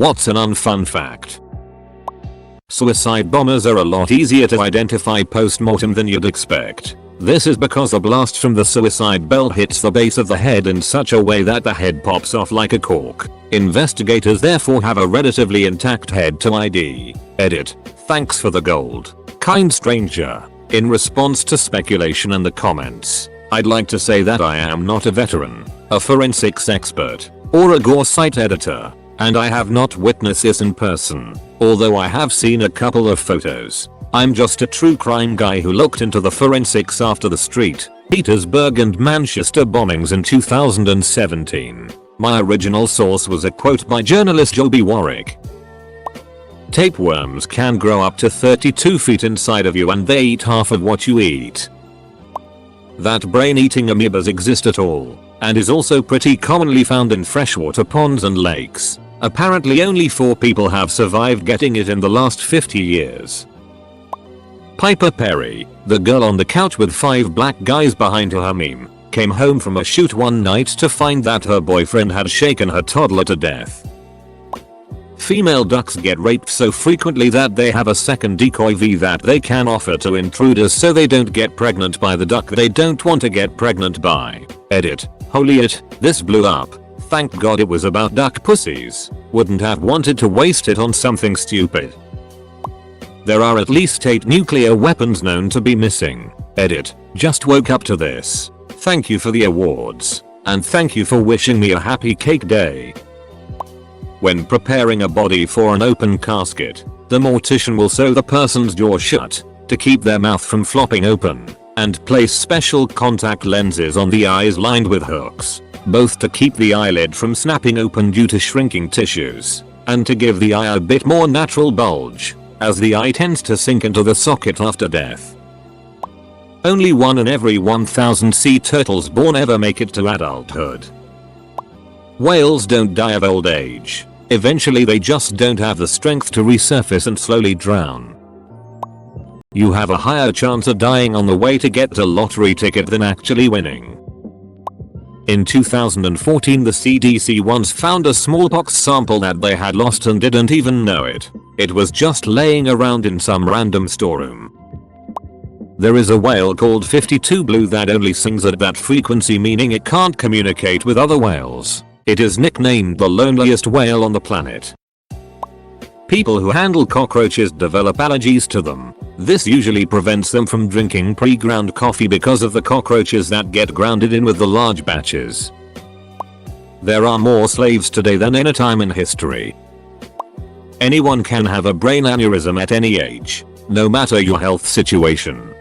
What's an unfun fact? Suicide bombers are a lot easier to identify post-mortem than you'd expect. This is because a blast from the suicide belt hits the base of the head in such a way that the head pops off like a cork. Investigators therefore have a relatively intact head to ID. Edit. Thanks for the gold, kind stranger. In response to speculation in the comments, I'd like to say that I am not a veteran, a forensics expert, or a gore site editor, and I have not witnessed this in person, although I have seen a couple of photos. I'm just a true crime guy who looked into the forensics after the St. Petersburg and Manchester bombings in 2017. My original source was a quote by journalist Joby Warwick. Tapeworms can grow up to 32 feet inside of you and they eat half of what you eat. That brain-eating amoebas exist at all, and is also pretty commonly found in freshwater ponds and lakes. Apparently only 4 people have survived getting it in the last 50 years. Piper Perry, the girl on the couch with 5 black guys behind her meme, came home from a shoot one night to find that her boyfriend had shaken her toddler to death. Female ducks get raped so frequently that they have a second decoy V that they can offer to intruders so they don't get pregnant by the duck they don't want to get pregnant by. Edit. Holy it, this blew up. Thank God it was about duck pussies. Wouldn't have wanted to waste it on something stupid. There are at least 8 nuclear weapons known to be missing. Edit. Just woke up to this. Thank you for the awards. And thank you for wishing me a happy cake day. When preparing a body for an open casket, the mortician will sew the person's jaw shut to keep their mouth from flopping open, and place special contact lenses on the eyes lined with hooks, both to keep the eyelid from snapping open due to shrinking tissues, and to give the eye a bit more natural bulge, as the eye tends to sink into the socket after death. Only 1 in every 1,000 sea turtles born ever make it to adulthood. Whales don't die of old age. Eventually they just don't have the strength to resurface and slowly drown. You have a higher chance of dying on the way to get a lottery ticket than actually winning. In 2014 the CDC once found a smallpox sample that they had lost and didn't even know it. It was just laying around in some random storeroom. There is a whale called 52 Blue that only sings at that frequency, meaning it can't communicate with other whales. It is nicknamed the loneliest whale on the planet. People who handle cockroaches develop allergies to them. This usually prevents them from drinking pre-ground coffee because of the cockroaches that get grounded in with the large batches. There are more slaves today than any time in history. Anyone can have a brain aneurysm at any age, no matter your health situation.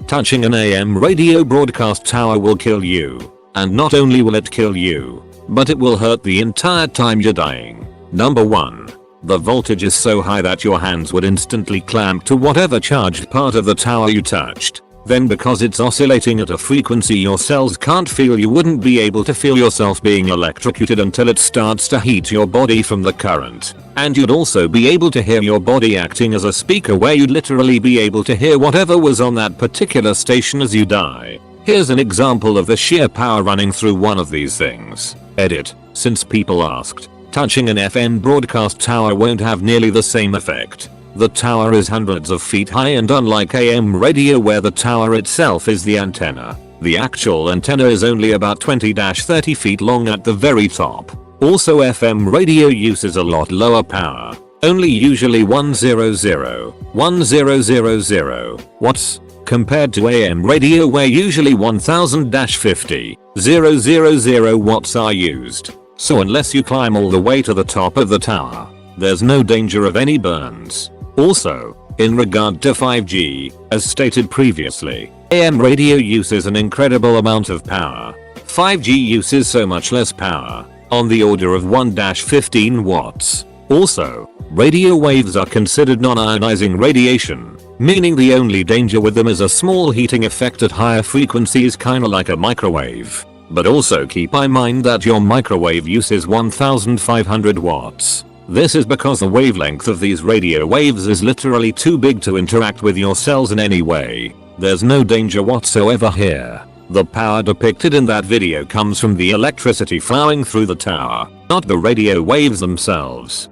Touching an AM radio broadcast tower will kill you. And not only will it kill you, but it will hurt the entire time you're dying. Number 1. The voltage is so high that your hands would instantly clamp to whatever charged part of the tower you touched. Then because it's oscillating at a frequency your cells can't feel, you wouldn't be able to feel yourself being electrocuted until it starts to heat your body from the current. And you'd also be able to hear your body acting as a speaker where you'd literally be able to hear whatever was on that particular station as you die. Here's an example of the sheer power running through one of these things. Edit. Since people asked, touching an FM broadcast tower won't have nearly the same effect. The tower is hundreds of feet high, and unlike AM radio where the tower itself is the antenna, the actual antenna is only about 20-30 feet long at the very top. Also FM radio uses a lot lower power, only usually 100 watts, compared to AM radio where usually 1000-50,000 watts are used. So unless you climb all the way to the top of the tower, there's no danger of any burns. Also, in regard to 5G, as stated previously, AM radio uses an incredible amount of power. 5G uses so much less power, on the order of 1-15 watts. Also, radio waves are considered non-ionizing radiation, meaning the only danger with them is a small heating effect at higher frequencies, kinda like a microwave. But also keep in mind that your microwave uses 1500 watts. This is because the wavelength of these radio waves is literally too big to interact with your cells in any way. There's no danger whatsoever here. The power depicted in that video comes from the electricity flowing through the tower. not the radio waves themselves.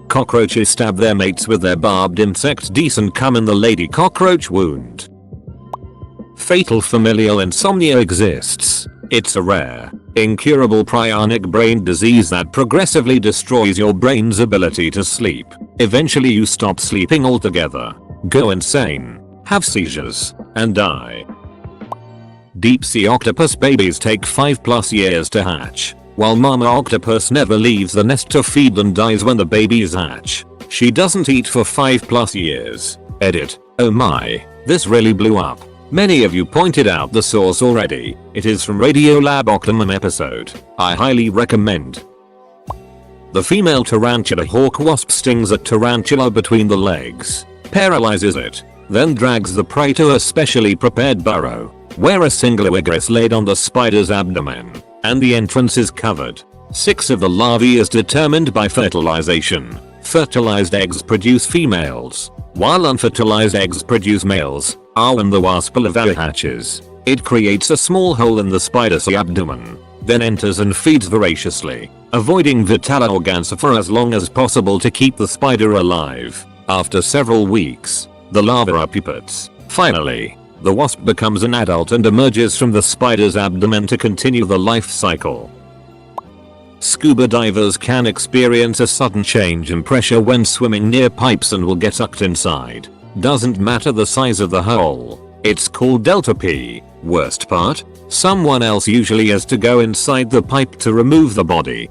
Cockroaches stab their mates with their barbed insect teeth and come in the lady cockroach wound. Fatal familial insomnia exists. It's a rare, incurable prionic brain disease that progressively destroys your brain's ability to sleep. Eventually you stop sleeping altogether, go insane, have seizures, and die. Deep sea octopus babies take 5+ years to hatch, while mama octopus never leaves the nest to feed and dies when the babies hatch. She doesn't eat for 5+ years. Edit. Oh my, this really blew up. Many of you pointed out the source already. It is from Radiolab Optimum episode. I highly recommend. The female tarantula hawk wasp stings a tarantula between the legs, paralyzes it, then drags the prey to a specially prepared burrow, where a single egg is laid on the spider's abdomen, and the entrance is covered. 6 of the larvae is determined by fertilization. Fertilized eggs produce females, while unfertilized eggs produce males. When the wasp larva hatches, it creates a small hole in the spider's abdomen, then enters and feeds voraciously, avoiding vital organs for as long as possible to keep the spider alive. After several weeks, the larvae are pupates. Finally, the wasp becomes an adult and emerges from the spider's abdomen to continue the life cycle. Scuba divers can experience a sudden change in pressure when swimming near pipes and will get sucked inside. Doesn't matter the size of the hole. It's called delta P. Worst part? Someone else usually has to go inside the pipe to remove the body.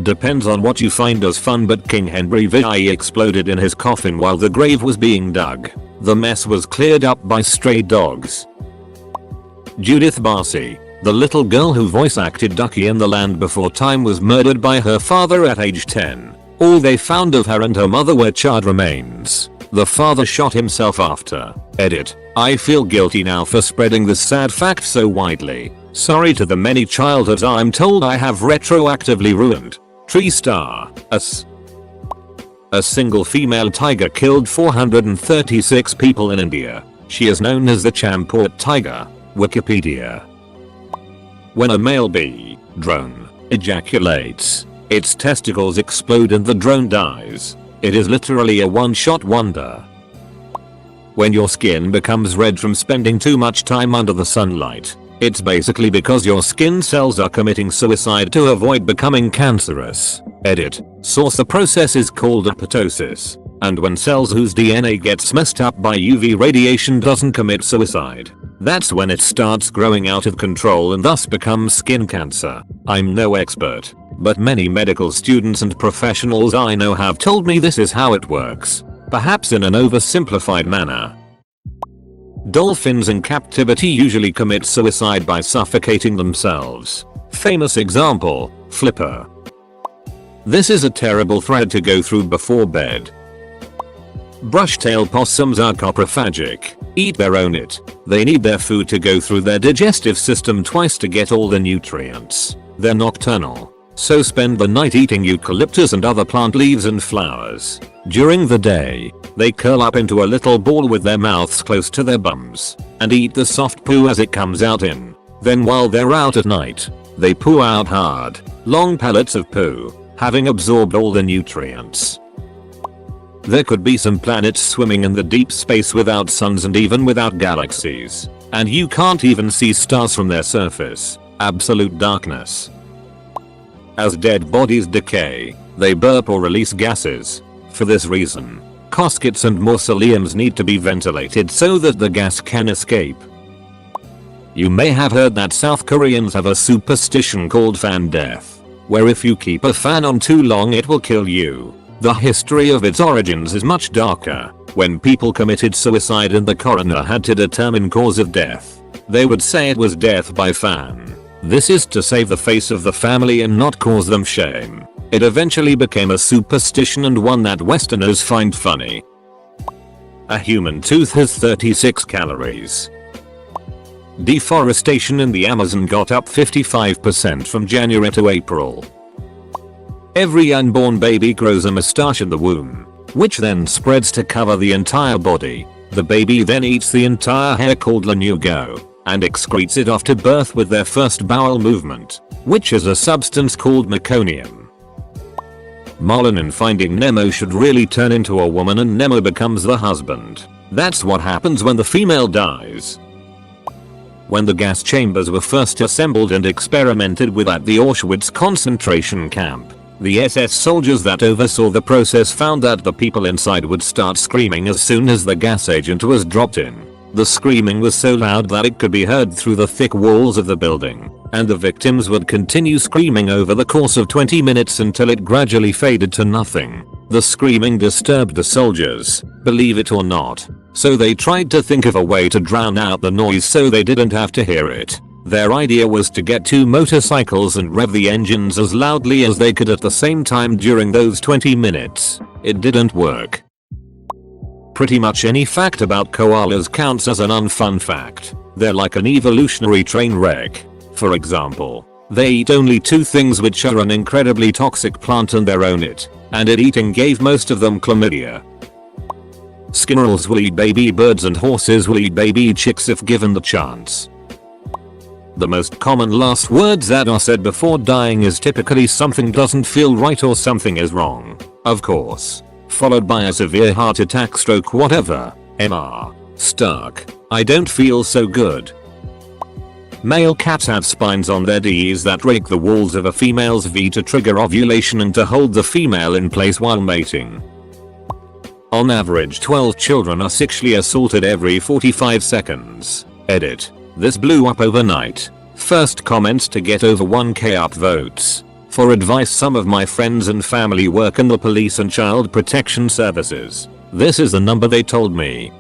Depends on what you find as fun, but King Henry VI exploded in his coffin while the grave was being dug. The mess was cleared up by stray dogs. Judith Barcy, the little girl who voice acted Ducky in The Land Before Time, was murdered by her father at age 10. All they found of her and her mother were charred remains. The father shot himself after. Edit. I feel guilty now for spreading this sad fact so widely. Sorry to the many childhoods I'm told I have retroactively ruined. Tree star. A single female tiger killed 436 people in India. She is known as the Champort tiger. Wikipedia. When a male bee drone ejaculates, its testicles explode and the drone dies. It is literally a one-shot wonder. When your skin becomes red from spending too much time under the sunlight, it's basically because your skin cells are committing suicide to avoid becoming cancerous. Edit. Source: the process is called apoptosis, and when cells whose DNA gets messed up by UV radiation doesn't commit suicide, that's when it starts growing out of control and thus becomes skin cancer. I'm no expert, but many medical students and professionals I know have told me this is how it works, perhaps in an oversimplified manner. Dolphins in captivity usually commit suicide by suffocating themselves. Famous example, Flipper. This is a terrible thread to go through before bed. Brush-tail possums are coprophagic, eat their own it. They need their food to go through their digestive system twice to get all the nutrients. They're nocturnal, so spend the night eating eucalyptus and other plant leaves and flowers. During the day, they curl up into a little ball with their mouths close to their bums and eat the soft poo as it comes out in. Then while they're out at night, they poo out hard, long pellets of poo, having absorbed all the nutrients. There could be some planets swimming in the deep space without suns and even without galaxies, and you can't even see stars from their surface. Absolute darkness. As dead bodies decay, they burp or release gases. For this reason, caskets and mausoleums need to be ventilated so that the gas can escape. You may have heard that South Koreans have a superstition called fan death, where if you keep a fan on too long it will kill you. The history of its origins is much darker. When people committed suicide and the coroner had to determine cause of death, they would say it was death by fan. This is to save the face of the family and not cause them shame. It eventually became a superstition and one that Westerners find funny. A human tooth has 36 calories. Deforestation in the Amazon got up 55% from January to April. Every unborn baby grows a moustache in the womb, which then spreads to cover the entire body. The baby then eats the entire hair called lanugo, and excretes it after birth with their first bowel movement, which is a substance called meconium. Marlin in Finding Nemo should really turn into a woman and Nemo becomes the husband. That's what happens when the female dies. When the gas chambers were first assembled and experimented with at the Auschwitz concentration camp, the SS soldiers that oversaw the process found that the people inside would start screaming as soon as the gas agent was dropped in. The screaming was so loud that it could be heard through the thick walls of the building, and the victims would continue screaming over the course of 20 minutes until it gradually faded to nothing. The screaming disturbed the soldiers, believe it or not, so they tried to think of a way to drown out the noise so they didn't have to hear it. Their idea was to get 2 motorcycles and rev the engines as loudly as they could at the same time during those 20 minutes. It didn't work. Pretty much any fact about koalas counts as an unfun fact. They're like an evolutionary train wreck. For example, they eat only 2 things which are an incredibly toxic plant and their own it, and it eating gave most of them chlamydia. Squirrels will eat baby birds and horses will eat baby chicks if given the chance. The most common last words that are said before dying is typically something doesn't feel right or something is wrong, of course, followed by a severe heart attack, stroke, whatever. MR. Stuck. I don't feel so good. Male cats have spines on their Ds that rake the walls of a female's V to trigger ovulation and to hold the female in place while mating. On average 12 children are sexually assaulted every 45 seconds. Edit. This blew up overnight. First comments to get over 1k upvotes. For advice, some of my friends and family work in the police and child protection services. This is the number they told me.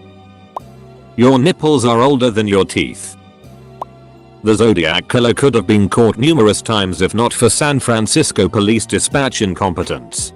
Your nipples are older than your teeth. The Zodiac killer could have been caught numerous times if not for San Francisco police dispatch incompetence.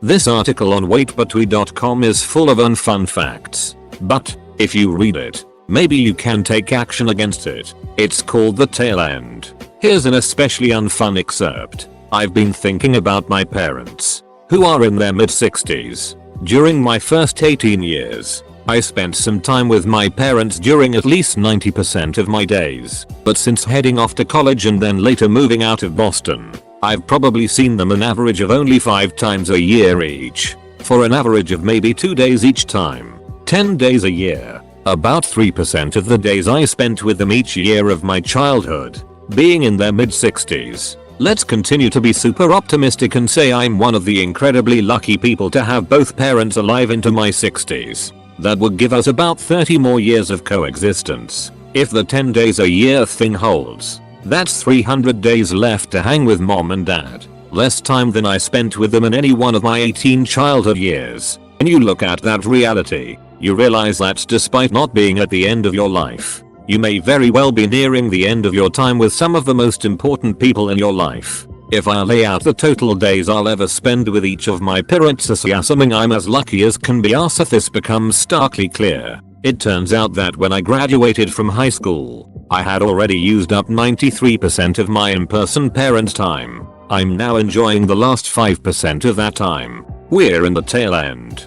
This article on waitbutwe.com is full of unfun facts, but if you read it, maybe you can take action against it. It's called The Tail End. Here's an especially unfun excerpt. I've been thinking about my parents, who are in their mid-60s. During my first 18 years, I spent some time with my parents during at least 90% of my days, but since heading off to college and then later moving out of Boston, I've probably seen them an average of only 5 times a year each, for an average of maybe 2 days each time, 10 days a year, about 3% of the days I spent with them each year of my childhood, being in their mid-60s. Let's continue to be super optimistic and say I'm one of the incredibly lucky people to have both parents alive into my 60s. That would give us about 30 more years of coexistence. If the 10 days a year thing holds, that's 300 days left to hang with mom and dad. Less time than I spent with them in any one of my 18 childhood years. When you look at that reality, you realize that despite not being at the end of your life, you may very well be nearing the end of your time with some of the most important people in your life. If I lay out the total days I'll ever spend with each of my parents, assuming I'm as lucky as can be, this becomes starkly clear. It turns out that when I graduated from high school, I had already used up 93% of my in-person parent time. I'm now enjoying the last 5% of that time. We're in the tail end.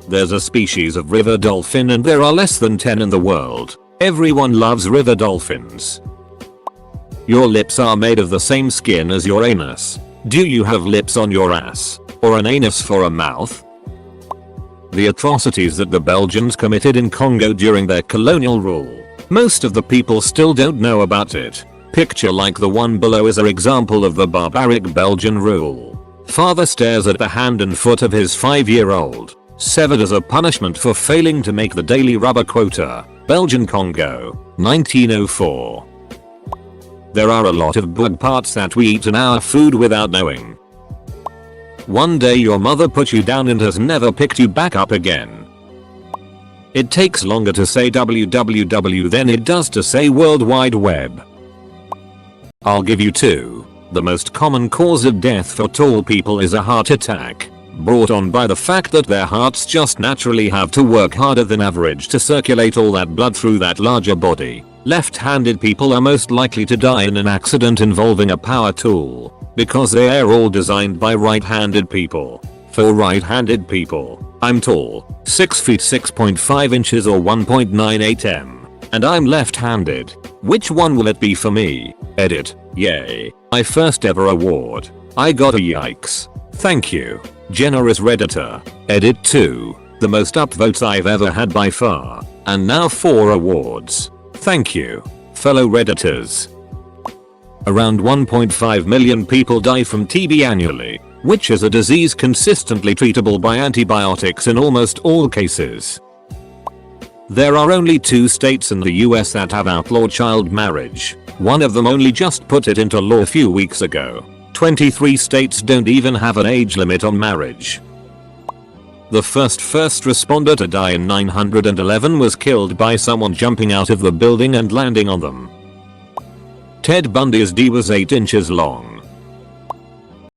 There's a species of river dolphin and there are less than 10 in the world. Everyone loves river dolphins. Your lips are made of the same skin as your anus. Do you have lips on your ass? Or an anus for a mouth? The atrocities that the Belgians committed in Congo during their colonial rule. Most of the people still don't know about it. Picture like the one below is an example of the barbaric Belgian rule. Father stares at the hand and foot of his 5-year-old, severed as a punishment for failing to make the daily rubber quota. Belgian Congo, 1904. There are a lot of bug parts that we eat in our food without knowing. One day your mother put you down and has never picked you back up again. It takes longer to say www than it does to say World Wide Web. I'll give you 2. The most common cause of death for tall people is a heart attack, brought on by the fact that their hearts just naturally have to work harder than average to circulate all that blood through that larger body. Left-handed people are most likely to die in an accident involving a power tool, because they are all designed by right-handed people. For right-handed people, I'm tall, 6 feet 6.5 inches or 1.98 m. and I'm left-handed. Which one will it be for me? Edit. Yay. My first ever award. I got a yikes. Thank you. Generous Redditor. Edit 2. The most upvotes I've ever had by far. And now 4 awards. Thank you. Fellow Redditors. Around 1.5 million people die from TB annually, which is a disease consistently treatable by antibiotics in almost all cases. There are only 2 states in the US that have outlawed child marriage. One of them only just put it into law a few weeks ago. 23 states don't even have an age limit on marriage. The first responder to die in 911 was killed by someone jumping out of the building and landing on them. Ted Bundy's D was 8 inches long.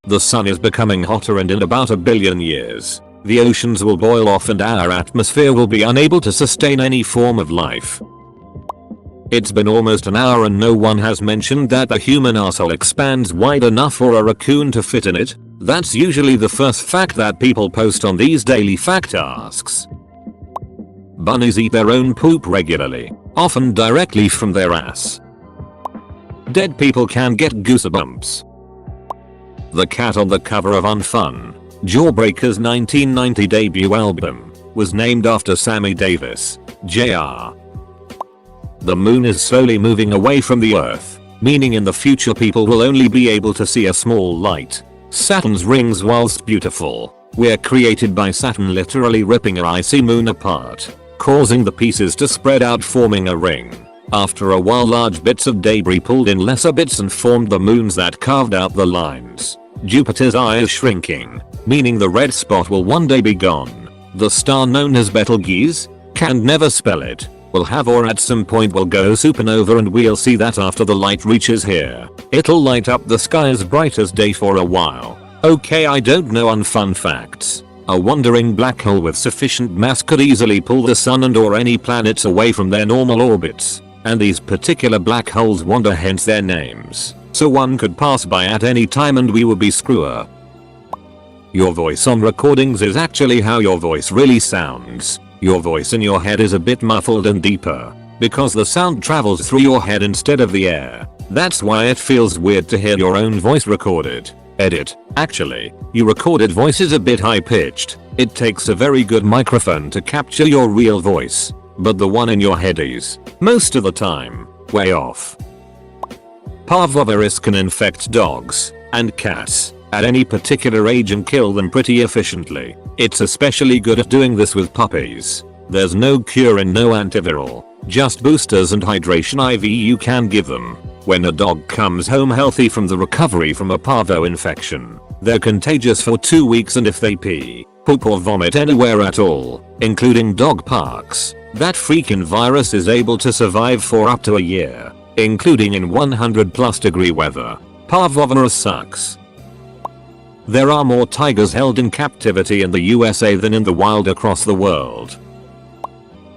The sun is becoming hotter, and in about 1 billion years, the oceans will boil off and our atmosphere will be unable to sustain any form of life. It's been almost an hour and no one has mentioned that the human arsehole expands wide enough for a raccoon to fit in it. That's usually the first fact that people post on these daily fact asks. Bunnies eat their own poop regularly, often directly from their ass. Dead people can get goosebumps. The cat on the cover of Unfun, Jawbreaker's 1990 debut album, was named after Sammy Davis, Jr. The moon is slowly moving away from the earth, meaning in the future people will only be able to see a small light. Saturn's rings, whilst beautiful, were created by Saturn literally ripping our icy moon apart, causing the pieces to spread out, forming a ring. After a while, large bits of debris pulled in lesser bits and formed the moons that carved out the lines. Jupiter's eye is shrinking, meaning the red spot will one day be gone. The star known as Betelgeuse, can never spell it, will have, or at some point will go supernova, and we'll see that after the light reaches here. It'll light up the sky as bright as day for a while. Okay, I don't know unfun facts. A wandering black hole with sufficient mass could easily pull the sun and or any planets away from their normal orbits. And these particular black holes wander, hence their names. So one could pass by at any time and we would be screwer. Your voice on recordings is actually how your voice really sounds. Your voice in your head is a bit muffled and deeper, because the sound travels through your head instead of the air. That's why it feels weird to hear your own voice recorded. Edit. Actually, your recorded voice is a bit high pitched. It takes a very good microphone to capture your real voice, but the one in your head is, most of the time, way off. Parvovirus can infect dogs and cats at any particular age and kill them pretty efficiently. It's especially good at doing this with puppies. There's no cure and no antiviral, just boosters and hydration IV you can give them. When a dog comes home healthy from the recovery from a parvo infection, they're contagious for 2 weeks, and if they pee, poop or vomit anywhere at all, including dog parks, that freaking virus is able to survive for up to a year, including in 100+ degree weather. Parvovirus sucks. There are more tigers held in captivity in the USA than in the wild across the world.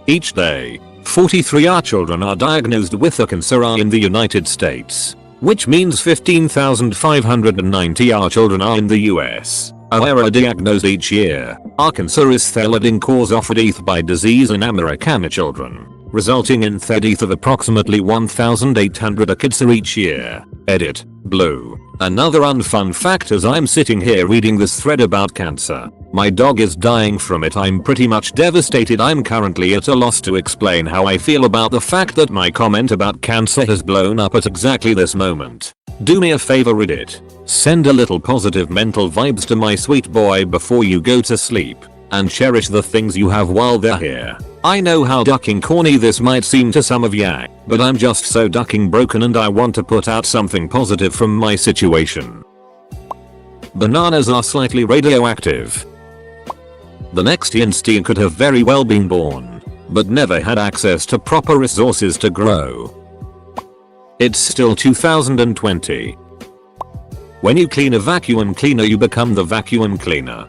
Each day, 43 children are diagnosed with a cancer in the United States, which means 15,590 children are in the US are diagnosed each year. Cancer is the leading cause of death by disease in American children, resulting in the death of approximately 1,800 kids each year. Edit. Blue. Another unfun fact: as I'm sitting here reading this thread about cancer, my dog is dying from it. I'm pretty much devastated. I'm currently at a loss to explain how I feel about the fact that my comment about cancer has blown up at exactly this moment. Do me a favor, Reddit. Send a little positive mental vibes to my sweet boy before you go to sleep, and cherish the things you have while they're here. I know how ducking corny this might seem to some of ya, but I'm just so ducking broken and I want to put out something positive from my situation. Bananas are slightly radioactive. The next Einstein could have very well been born, but never had access to proper resources to grow. It's still 2020. When you clean a vacuum cleaner, you become the vacuum cleaner.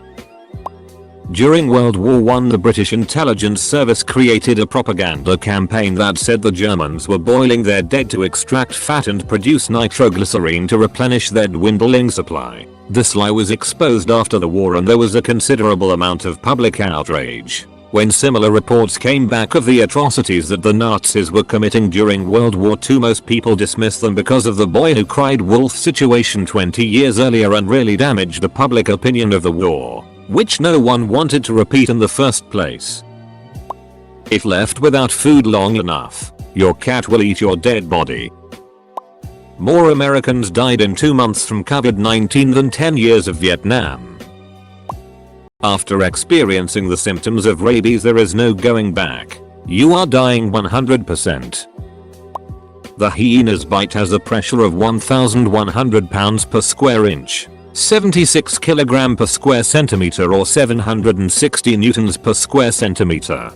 During World War I, the British intelligence service created a propaganda campaign that said the Germans were boiling their dead to extract fat and produce nitroglycerine to replenish their dwindling supply. This lie was exposed after the war and there was a considerable amount of public outrage. When similar reports came back of the atrocities that the Nazis were committing during World War II, most people dismissed them because of the boy who cried wolf situation 20 years earlier and really damaged the public opinion of the war, which no one wanted to repeat in the first place. If left without food long enough, your cat will eat your dead body. More Americans died in 2 months from COVID-19 than 10 years of Vietnam. After experiencing the symptoms of rabies, there is no going back. You are dying 100%. The hyena's bite has a pressure of 1,100 pounds per square inch, 76 kg per square centimeter or 760 newtons per square centimeter.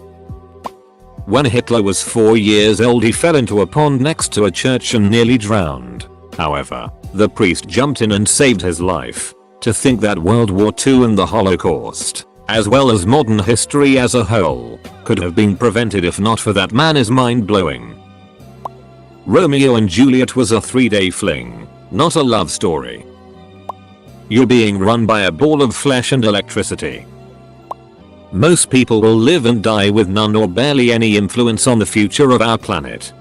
When Hitler was 4 years old, he fell into a pond next to a church and nearly drowned. However, the priest jumped in and saved his life. To think that World War II and the Holocaust, as well as modern history as a whole, could have been prevented if not for that man is mind-blowing. Romeo and Juliet was a 3-day fling, not a love story. You're being run by a ball of flesh and electricity. Most people will live and die with none or barely any influence on the future of our planet.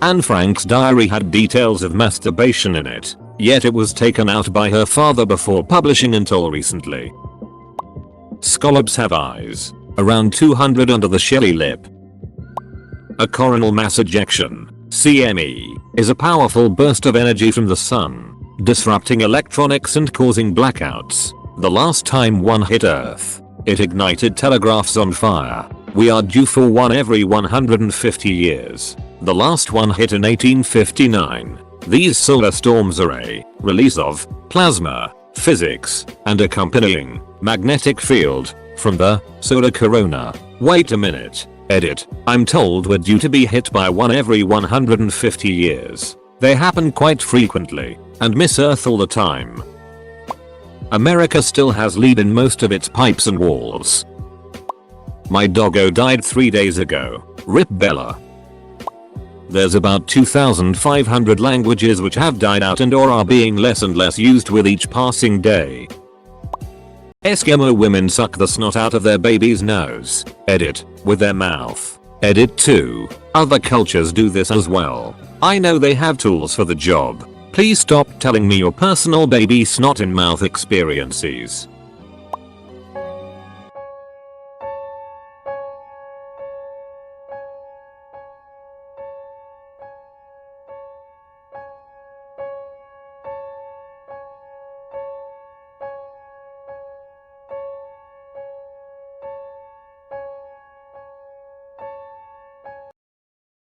Anne Frank's diary had details of masturbation in it, yet it was taken out by her father before publishing until recently. Scallops have eyes, around 200 under the shelly lip. A coronal mass ejection, CME, is a powerful burst of energy from the sun, disrupting electronics and causing blackouts. The last time one hit Earth, it ignited telegraphs on fire. We are due for one every 150 years. The last one hit in 1859. These solar storms are a release of plasma, physics, and accompanying magnetic field from the solar corona. Wait a minute. Edit. I'm told we're due to be hit by one every 150 years. They happen quite frequently and miss Earth all the time. America still has lead in most of its pipes and walls. My doggo died 3 days ago. Rip Bella. There's about 2,500 languages which have died out and or are being less and less used with each passing day. Eskimo women suck the snot out of their baby's nose. Edit. With their mouth. Edit 2. Other cultures do this as well. I know they have tools for the job. Please stop telling me your personal baby snot in mouth experiences.